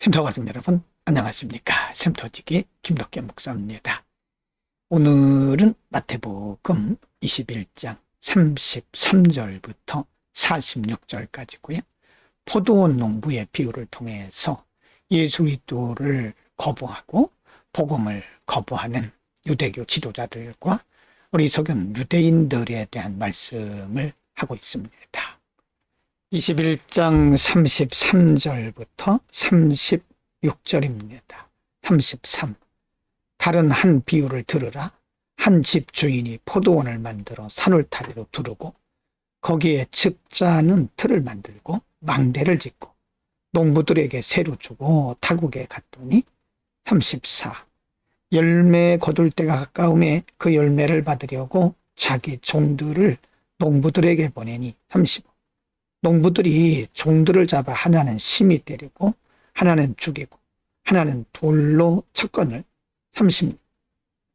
샘터 가족 여러분, 안녕하십니까? 샘터지기 김덕계 목사입니다. 오늘은 마태복음 21장 33절부터 46절까지고요. 포도원 농부의 비유를 통해서 예수 그리스도를 거부하고 복음을 거부하는 유대교 지도자들과 어리석은 유대인들에 대한 말씀을 하고 있습니다. 21장 33절부터 36절입니다. 33. 다른 한 비유를 들으라. 한 집 주인이 포도원을 만들어 산울타리로 두르고 거기에 측자는 틀을 만들고 망대를 짓고 농부들에게 새로 주고 타국에 갔더니 34. 열매 거둘 때가 가까움에 그 열매를 받으려고 자기 종들을 농부들에게 보내니 35. 농부들이 종들을 잡아 하나는 심히 때리고 하나는 죽이고 하나는 돌로 쳤거늘 30.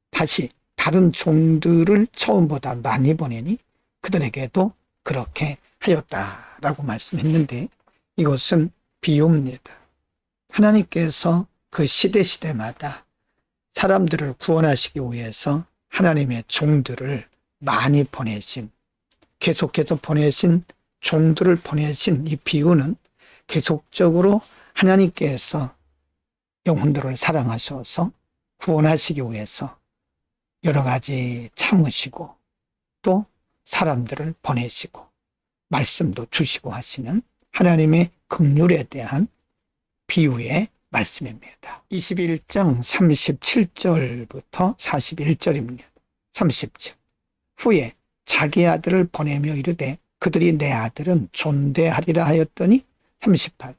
다시 다른 종들을 처음보다 많이 보내니 그들에게도 그렇게 하였다라고 말씀했는데, 이것은 비유입니다. 하나님께서 그 시대마다 사람들을 구원하시기 위해서 하나님의 종들을 많이 보내신, 계속해서 보내신 종들을 보내신 이 비유는 계속적으로 하나님께서 영혼들을 사랑하셔서 구원하시기 위해서 여러 가지 참으시고 또 사람들을 보내시고 말씀도 주시고 하시는 하나님의 긍휼에 대한 비유의 말씀입니다. 21장 37절부터 41절입니다. 30절. 후에 자기 아들을 보내며 이르되 그들이 내 아들은 존대하리라 하였더니 38.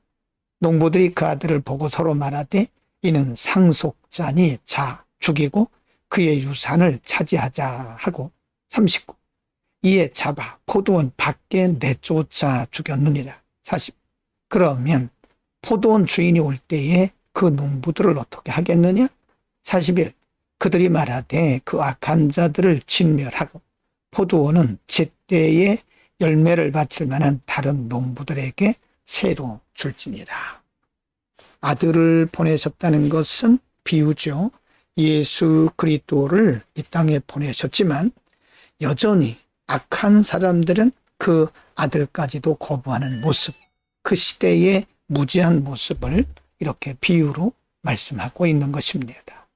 농부들이 그 아들을 보고 서로 말하되 이는 상속자니 자 죽이고 그의 유산을 차지하자 하고 39. 이에 잡아 포도원 밖에 내쫓아 죽였느니라. 40. 그러면 포도원 주인이 올 때에 그 농부들을 어떻게 하겠느냐? 41. 그들이 말하되 그 악한 자들을 진멸하고 포도원은 제때에 열매를 바칠 만한 다른 농부들에게 새로 줄지니라. 아들을 보내셨다는 것은 비유죠. 예수 그리스도를 이 땅에 보내셨지만 여전히 악한 사람들은 그 아들까지도 거부하는 모습, 그 시대의 무지한 모습을 이렇게 비유로 말씀하고 있는 것입니다.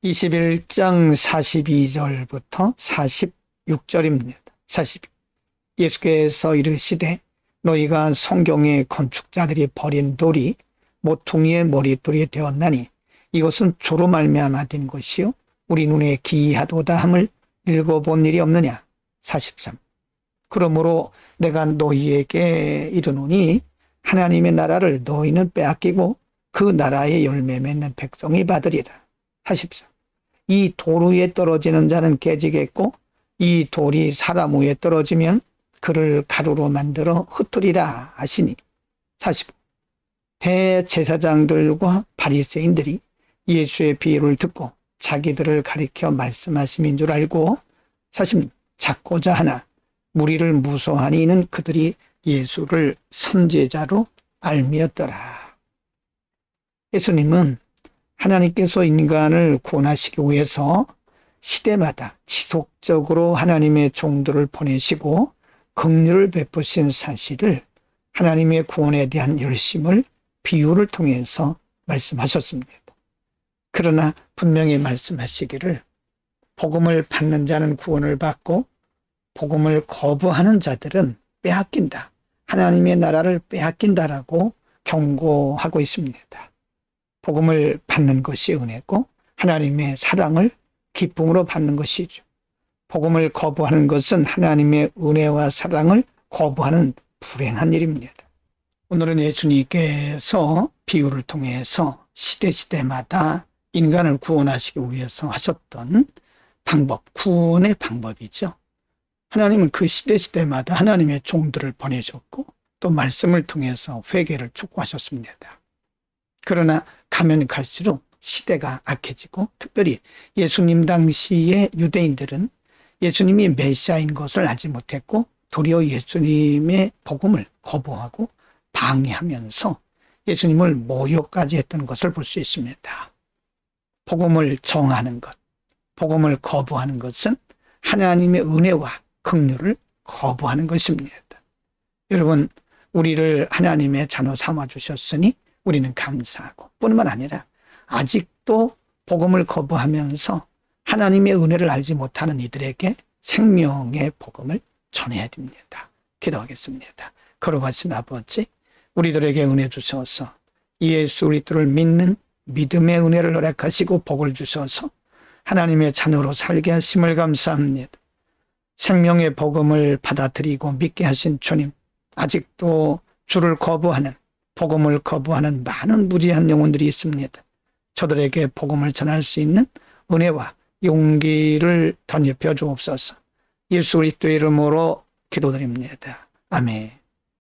21장 42절부터 46절입니다. 42. 예수께서 이르시되 너희가 성경의 건축자들이 버린 돌이 모퉁이의 머릿돌이 되었나니 이것은 조로 말미암아 된 것이요 우리 눈에 기이하도다 함을 읽어본 일이 없느냐. 43. 그러므로 내가 너희에게 이르노니 하나님의 나라를 너희는 빼앗기고 그 나라의 열매 맺는 백성이 받으리라. 44. 이 돌 위에 떨어지는 자는 깨지겠고 이 돌이 사람 위에 떨어지면 그를 가루로 만들어 흩으리라 하시니. 45. 대제사장들과 바리새인들이 예수의 비유를 듣고 자기들을 가리켜 말씀하심인 줄 알고 46. 찾고자 하나 무리를 무서워하니 이는 그들이 예수를 선지자로 알미었더라. 예수님은 하나님께서 인간을 구원하시기 위해서 시대마다 지속적으로 하나님의 종들을 보내시고 긍휼을 베푸신 사실을, 하나님의 구원에 대한 열심을 비유를 통해서 말씀하셨습니다. 그러나 분명히 말씀하시기를 복음을 받는 자는 구원을 받고 복음을 거부하는 자들은 빼앗긴다, 하나님의 나라를 빼앗긴다라고 경고하고 있습니다. 복음을 받는 것이 은혜고 하나님의 사랑을 기쁨으로 받는 것이죠. 복음을 거부하는 것은 하나님의 은혜와 사랑을 거부하는 불행한 일입니다. 오늘은 예수님께서 비유를 통해서 시대마다 인간을 구원하시기 위해서 하셨던 방법, 구원의 방법이죠. 하나님은 그 시대마다 하나님의 종들을 보내셨고 또 말씀을 통해서 회개를 촉구하셨습니다. 그러나 가면 갈수록 시대가 악해지고, 특별히 예수님 당시의 유대인들은 예수님이 메시아인 것을 알지 못했고 도리어 예수님의 복음을 거부하고 방해하면서 예수님을 모욕까지 했던 것을 볼 수 있습니다. 복음을 정하는 것, 복음을 거부하는 것은 하나님의 은혜와 긍휼을 거부하는 것입니다. 여러분, 우리를 하나님의 자녀 삼아주셨으니 우리는 감사하고, 뿐만 아니라 아직도 복음을 거부하면서 하나님의 은혜를 알지 못하는 이들에게 생명의 복음을 전해야 됩니다. 기도하겠습니다. 거룩하신 아버지, 우리들에게 은혜 주셔서 예수 그리스도를 믿는 믿음의 은혜를 허락하시고 복을 주셔서 하나님의 자녀로 살게 하심을 감사합니다. 생명의 복음을 받아들이고 믿게 하신 주님, 아직도 주를 거부하는, 복음을 거부하는 많은 무지한 영혼들이 있습니다. 저들에게 복음을 전할 수 있는 은혜와 용기를 덧입혀 주옵소서. 예수 그리스도의 이름으로 기도드립니다. 아멘.